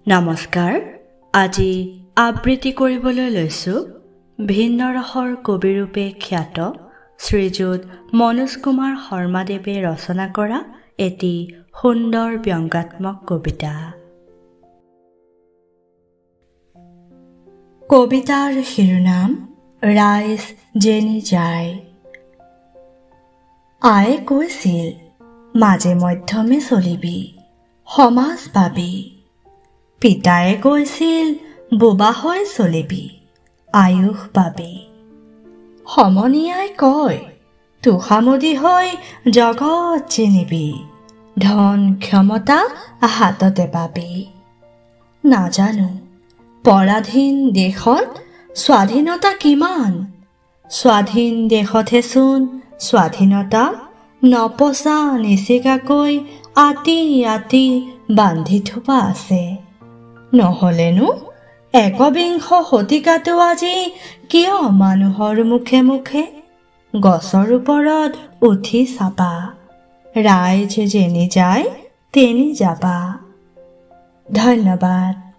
নমস্কাৰ। আজি আবৃত্তি কৰিবলৈ লৈছোঁ ভিন্ন ৰসৰ কবিৰূপে খ্যাত শ্ৰীযুত মনোজ কুমাৰ শৰ্মাদেৱে ৰচনা কৰা এটি সুন্দৰ ব্যংগাত্মক কবিতা। কবিতাৰ শিৰোনাম ৰাইজ যেনি যায়। আয়ে কৈছিল মাজে মধ্যমে চলিবি, সমাজ পাবি। পিতায়ে কৈছিল বোবা হৈ চলিবি, আয়ুস পাবি। সমনীয়াই কয় তোষামোদী হৈ জগত চিনিবি, ধন ক্ষমতা হাততে পাবি। নাজানো পৰাধীন দেশত স্বাধীনতা কিমান, স্বাধীন দেশতহে চোন স্বাধীনতা নপচা নিচিকাকৈ আতি আতি বান্ধি থোপা আছে। নহলেনো একবিংশ শতিকাটো আজি কিয় মানুহৰ মুখে মুখে গছৰ ওপৰত উঠি চাপা, ৰাইজ যেনি যায় তেনি যাবা। ধন্যবাদ।